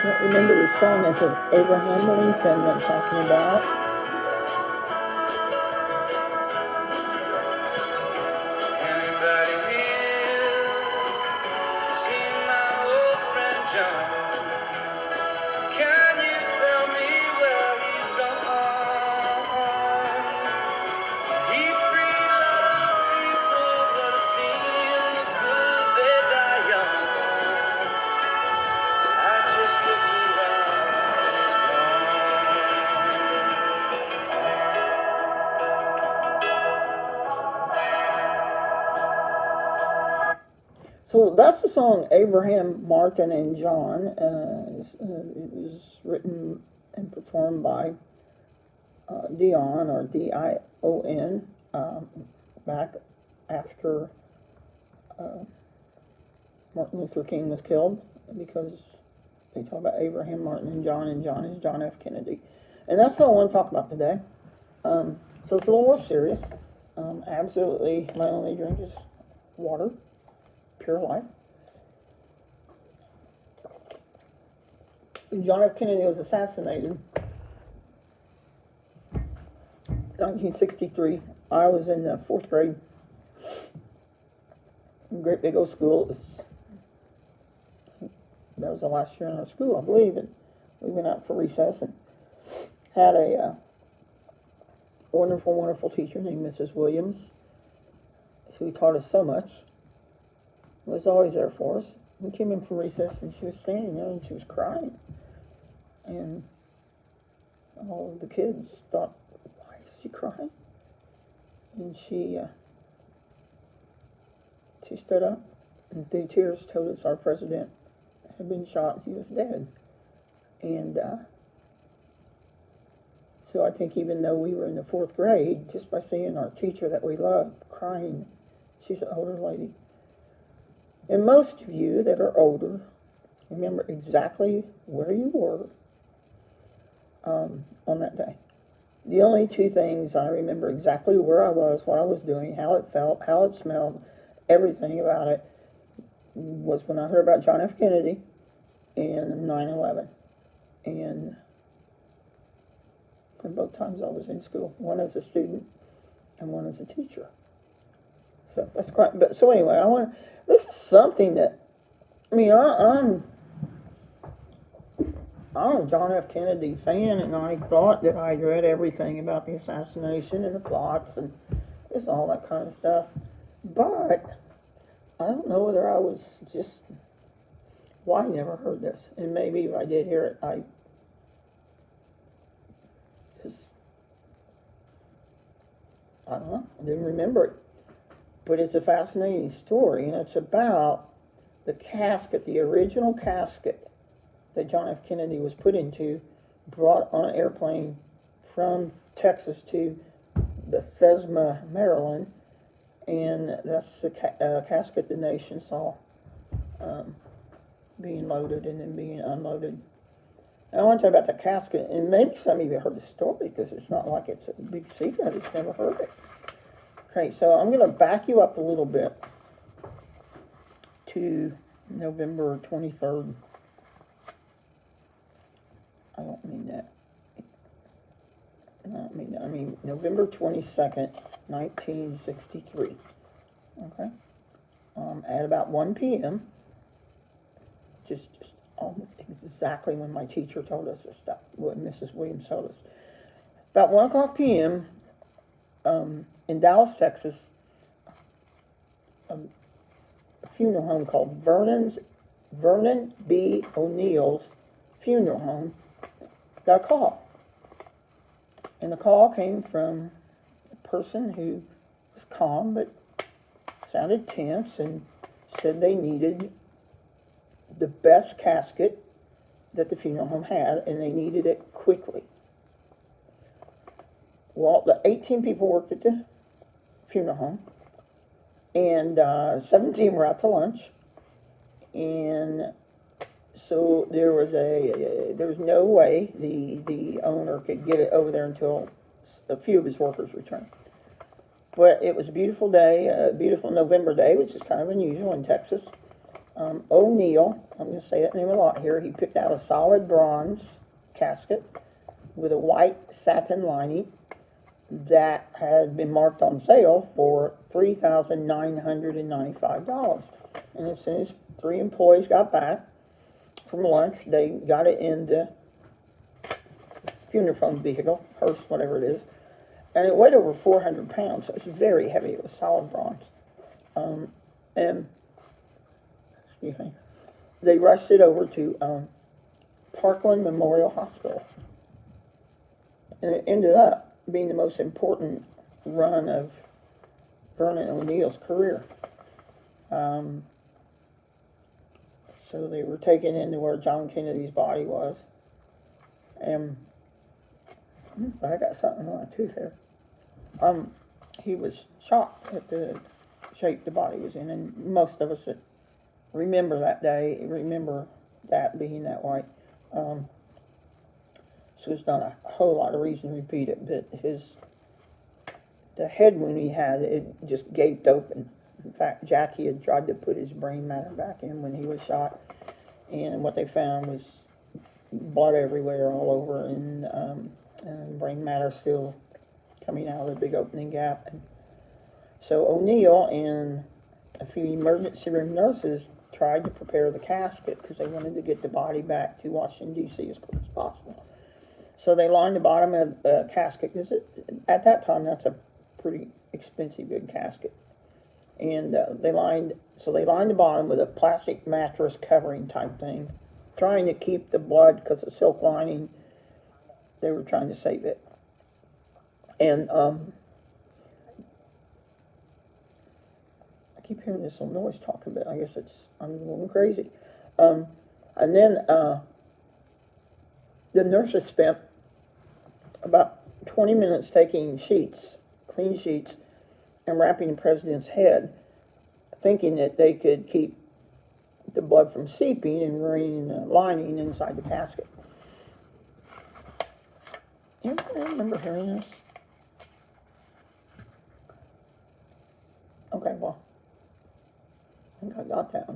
don't remember the song as of Abraham Lincoln that I'm talking about. Anybody here seen my old friend John? Can you tell me where he's gone? He freed a lot of people, but it seems the good they die young. I just looked around and he's So that's the song Abraham, Martin, and John. It was written and performed by Dion, or Dion, back after Martin Luther King was killed, because they talk about Abraham, Martin, and John is John F. Kennedy. And that's what I want to talk about today. So it's a little more serious. Absolutely, my only drink is water, pure life. John F. Kennedy was assassinated in 1963. I was in the 4th grade. Great big old school. That was the last year in our school, I believe, and we went out for recess and had a wonderful, wonderful teacher named Mrs. Williams, who taught us so much. Was always there for us. We came in from recess and she was standing there and she was crying. And all of the kids thought, why is she crying? And she stood up and through tears told us our president had been shot and he was dead. And so I think even though we were in the 4th grade, just by seeing our teacher that we loved crying, she's an older lady. And most of you that are older remember exactly where you were on that day. The only 2 things I remember exactly where I was, what I was doing, how it felt, how it smelled, everything about it, was when I heard about John F. Kennedy and 9/11. And both times I was in school, one as a student and one as a teacher. So that's quite. But so anyway, this is something that, I mean, I'm a John F. Kennedy fan, and I thought that I'd read everything about the assassination and the plots and just all that kind of stuff. But I don't know whether I was just, well, I never heard this, and maybe if I did hear it, I don't know, I didn't remember it. But it's a fascinating story, and it's about the casket, the original casket that John F. Kennedy was put into, brought on an airplane from Texas to Bethesda, Maryland, and that's the casket the nation saw being loaded and then being unloaded. And I want to talk about the casket, and maybe some of you heard the story, because it's not like it's a big secret, it's never heard it. Okay, so I'm going to back you up a little bit to November 23rd. I don't mean that. I mean November 22nd, 1963. Okay? At about 1 p.m., just almost exactly when my teacher told us this stuff, what Mrs. Williams told us. About 1 o'clock p.m., in Dallas, Texas, a funeral home called Vernon B. O'Neill's Funeral Home got a call. And the call came from a person who was calm but sounded tense and said they needed the best casket that the funeral home had, and they needed it quickly. Well, the 18 people worked at the funeral home, and 17 were out to lunch, and so there was no way the owner could get it over there until a few of his workers returned. But it was a beautiful day, a beautiful November day, which is kind of unusual in Texas. O'Neill, I'm going to say that name a lot here, he picked out a solid bronze casket with a white satin lining that had been marked on sale for $3,995. And as soon as 3 employees got back from lunch, they got it in the funeral home vehicle, hearse, whatever it is, and it weighed over 400 pounds, so it was very heavy. It was solid bronze. And, excuse me, they rushed it over to Parkland Memorial Hospital. And it ended up being the most important run of Vernon O'Neill's career. So they were taken into where John Kennedy's body was. And I got something on my tooth here. He was shocked at the shape the body was in, and most of us that remember that day remember that being that way. So there's not a whole lot of reason to repeat it, but the head wound he had, it just gaped open. In fact, Jackie had tried to put his brain matter back in when he was shot, and what they found was blood everywhere, all over, and brain matter still coming out of the big opening gap. And so O'Neill and a few emergency room nurses tried to prepare the casket because they wanted to get the body back to Washington, D.C. as quick as possible. So they lined the bottom of the casket, because at that time that's a pretty expensive big casket. And they lined the bottom with a plastic mattress covering type thing, trying to keep the blood, because the silk lining, they were trying to save it. And I keep hearing this little noise talking about it. I guess I'm going crazy. And then the nurses spent about 20 minutes taking sheets, clean sheets, and wrapping the president's head, thinking that they could keep the blood from seeping and ruining the lining inside the casket. Anybody remember hearing this? Okay, well, I think I got that.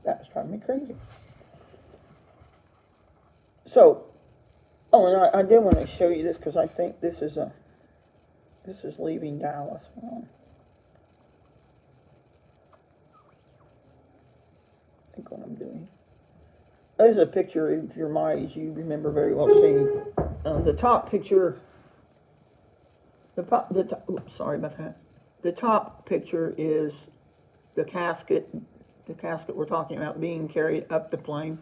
That was driving me crazy. So, and I did want to show you this because I think this is leaving Dallas. I think what I'm doing. There's a picture, if you're my age, you remember very well seeing. The top picture, oops, sorry about that. The top picture is the casket we're talking about being carried up the plane.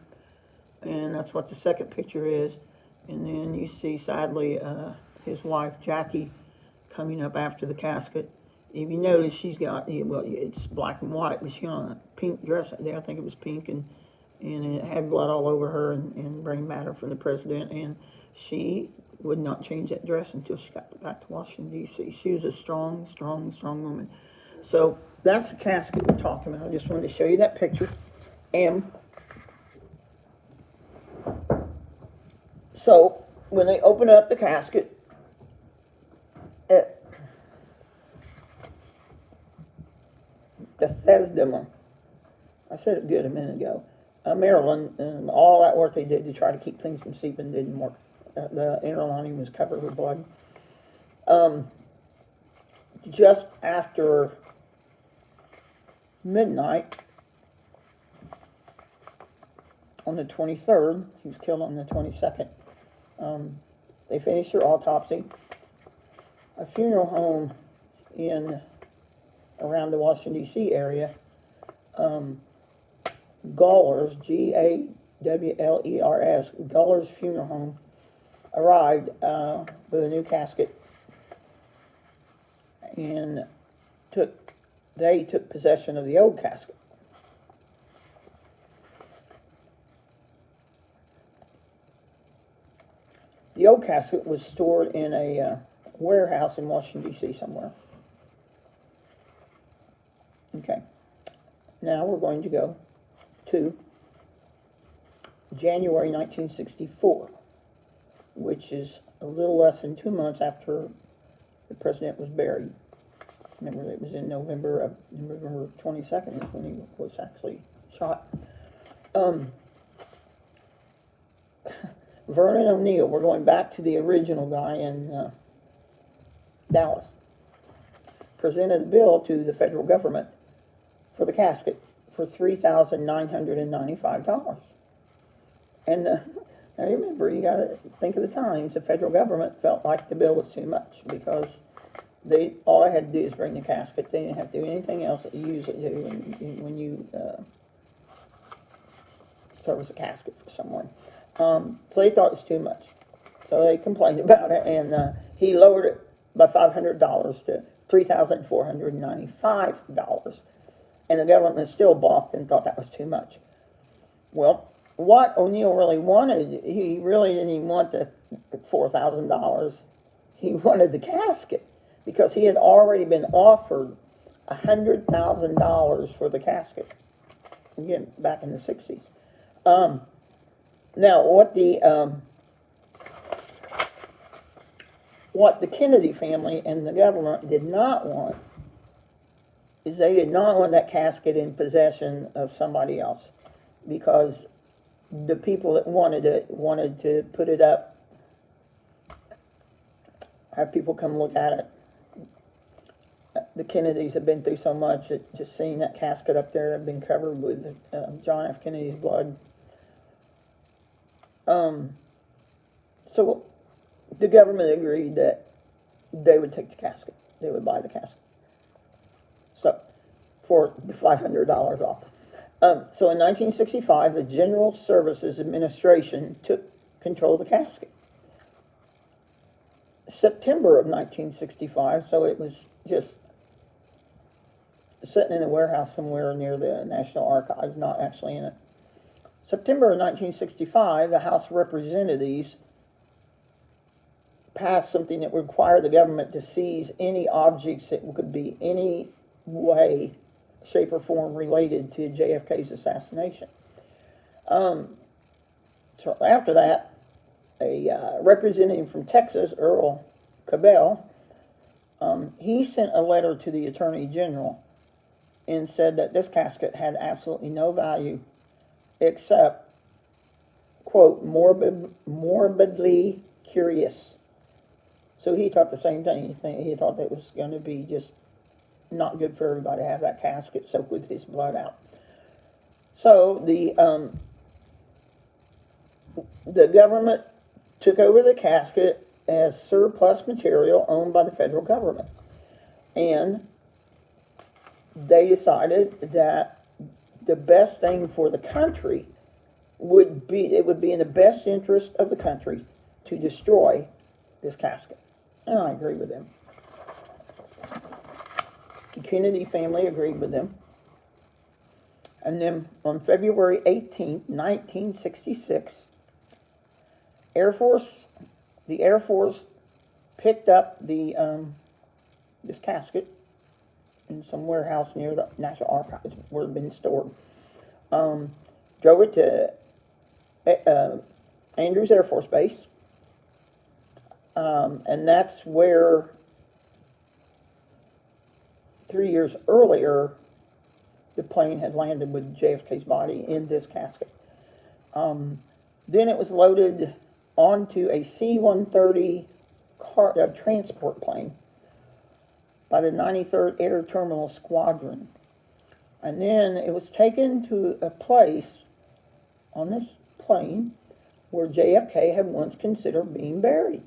And that's what the second picture is. And then you see, sadly, his wife, Jackie, coming up after the casket. If you notice, she's got, well, it's black and white, but she on a pink dress there. I think it was pink, and it had blood all over her and brain matter from the president. And she would not change that dress until she got back to Washington, D.C. She was a strong, strong, strong woman. So that's the casket we're talking about. I just wanted to show you that picture. And so when they open up the casket, Bethesda, I said it good a minute ago, Maryland, and all that work they did to try to keep things from seeping didn't work. The inner lining was covered with blood. Just after midnight on the 23rd, he was killed on the 22nd, they finished their autopsy. A funeral home around the Washington, D.C. area, Gawler's, Gawlers, Gawler's Funeral Home, arrived with a new casket, and they took possession of the old casket. The old casket was stored in a warehouse in Washington, D.C. somewhere. Okay. Now we're going to go to January 1964, which is a little less than 2 months after the president was buried. Remember, it was in November 22nd is when he was actually shot. Vernon O'Neill, we're going back to the original guy in Dallas, presented a bill to the federal government for the casket for $3,995. And now remember, you got to think of the times. The federal government felt like the bill was too much because all I had to do is bring the casket. They didn't have to do anything else that you usually do when you service a casket for someone. So they thought it was too much. So they complained about it, and he lowered it by $500 to $3,495. And the government still balked and thought that was too much. Well, what O'Neill really wanted, he really didn't even want the $4,000. He wanted the casket because he had already been offered $100,000 for the casket. Again, back in the 60s. Now, what the Kennedy family and the government did not want is they did not want that casket in possession of somebody else, because the people that wanted it wanted to put it up, have people come look at it. The Kennedys have been through so much that just seeing that casket up there had been covered with John F. Kennedy's blood. So the government agreed that they would take the casket. They would buy the casket. So, for the $500 off. So in 1965, the General Services Administration took control of the casket. September of 1965, so it was just sitting in a warehouse somewhere near the National Archives, not actually in it. September of 1965, the House of Representatives passed something that would require the government to seize any objects that could be any way, shape, or form related to JFK's assassination. So after that, a representative from Texas, Earl Cabell, he sent a letter to the Attorney General and said that this casket had absolutely no value except, quote, morbidly curious. So he thought the same thing. He thought that it was going to be just not good for everybody to have that casket soaked with his blood out. So the government took over the casket as surplus material owned by the federal government. And they decided that the best thing for the country would be, it would be in the best interest of the country to destroy this casket. And I agree with them. The Kennedy family agreed with them. And then on February 18th, 1966, the Air Force picked up this casket in some warehouse near the National Archives where it had been stored. Drove it to Andrews Air Force Base. And that's where 3 years earlier the plane had landed with JFK's body in this casket. Then it was loaded onto a C-130 transport plane by the 93rd Air Terminal Squadron. And then it was taken to a place on this plane where JFK had once considered being buried.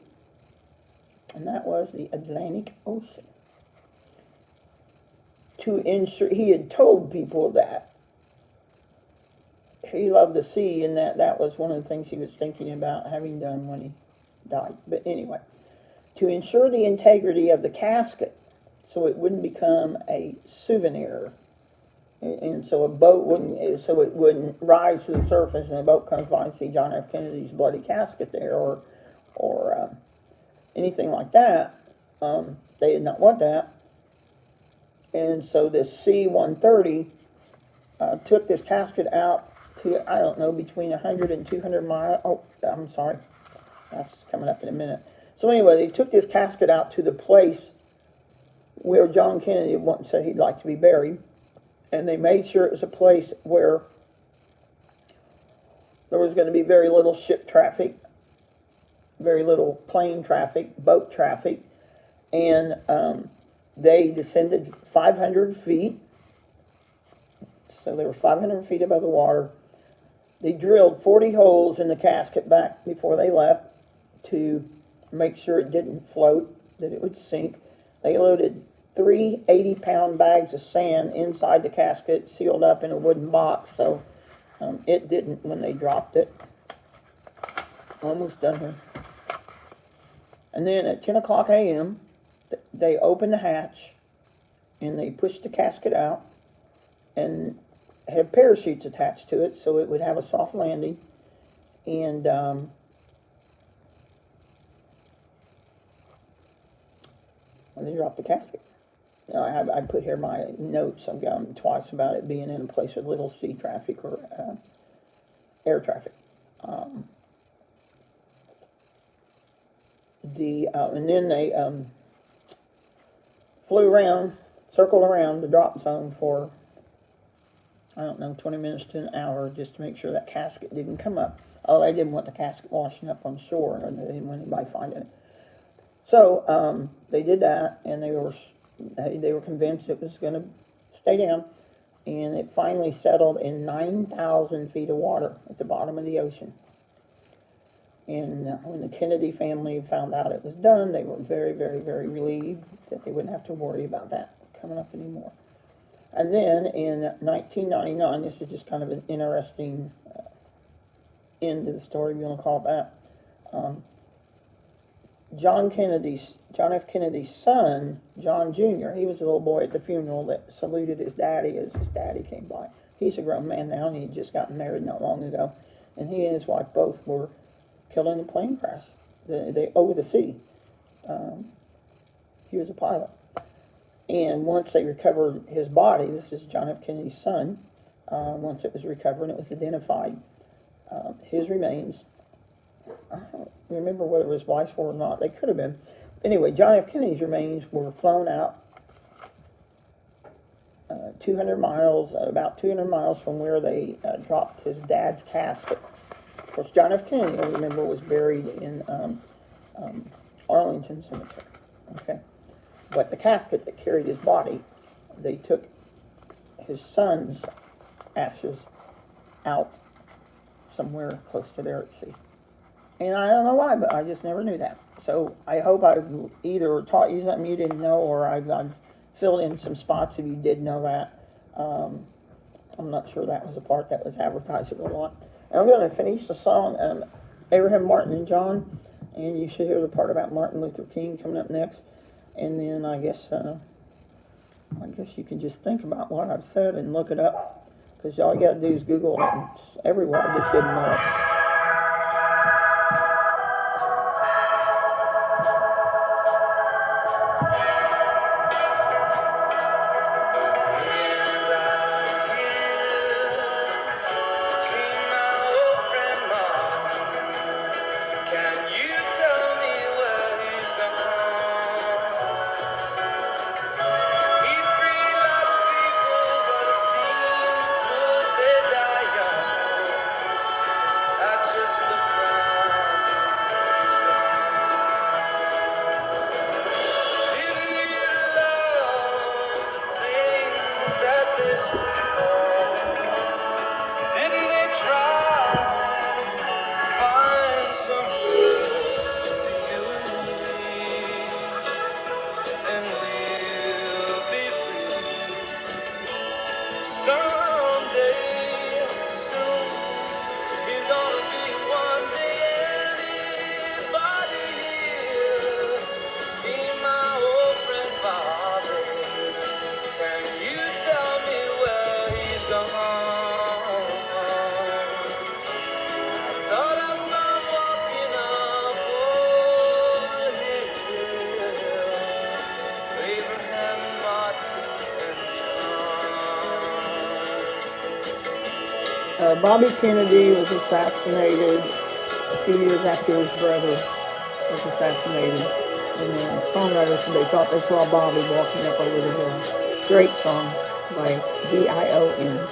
And that was the Atlantic Ocean. To ensure, he had told people that he loved the sea, and that was one of the things he was thinking about having done when he died. But anyway, to ensure the integrity of the casket, so it wouldn't become a souvenir, and so a boat wouldn't, so it wouldn't rise to the surface and a boat comes by and see John F. Kennedy's bloody casket there, or anything like that. They did not want that. And so this C-130 took this casket out to, I don't know, between 100 and 200 miles. Oh, I'm sorry. That's coming up in a minute. So anyway, they took this casket out to the place where John Kennedy once said he'd like to be buried. and they made sure it was a place where there was going to be very little ship traffic, very little plane traffic, boat traffic, and they descended 500 feet, so they were 500 feet above the water. They drilled 40 holes in the casket back before they left to make sure it didn't float, that it would sink. They loaded 3 80-pound bags of sand inside the casket, sealed up in a wooden box, so it didn't when they dropped it. Almost done here. And then at 10 o'clock a.m., they opened the hatch, and they pushed the casket out, and had parachutes attached to it, so it would have a soft landing, and when they dropped the casket. Now, I put here my notes. I've got them twice about it being in a place with little sea traffic or air traffic. And then they flew around, circled around the drop zone for, I don't know, 20 minutes to an hour, just to make sure that casket didn't come up. Oh, they didn't want the casket washing up on shore, and they didn't want anybody finding it. So they did that, and they were convinced it was going to stay down, and it finally settled in 9,000 feet of water at the bottom of the ocean. And when the Kennedy family found out it was done, they were very, very, very relieved that they wouldn't have to worry about that coming up anymore. And then in 1999, this is just kind of an interesting end to the story, if you want to call it that. John F. Kennedy's son, John Jr., he was a little boy at the funeral that saluted his daddy as his daddy came by. He's a grown man now, and he had just gotten married not long ago. And he and his wife both were killed in a plane crash over the sea. He was a pilot. And once they recovered his body, this is John F. Kennedy's son, once it was recovered and it was identified, his remains, I don't remember whether his wife's were or not, they could have been. Anyway, John F. Kennedy's remains were flown out 200 miles, about 200 miles from where they dropped his dad's casket. Of course, John F. Kennedy, I remember, was buried in Arlington Cemetery. Okay. But the casket that carried his body, they took his son's ashes out somewhere close to there at sea. And I don't know why, but I just never knew that. So I hope I've either taught you something you didn't know, or I've filled in some spots if you did know that. I'm not sure that was a part that was advertised a lot. And I'm going to finish the song, Abraham, Martin, and John, and you should hear the part about Martin Luther King coming up next. And then I guess you can just think about what I've said and look it up, because all you got to do is Google it, and it's everywhere. I just didn't know it. Bobby Kennedy was assassinated a few years after his brother was assassinated. And the songwriters said they thought they saw Bobby walking up over the hill. Great song. like Vion.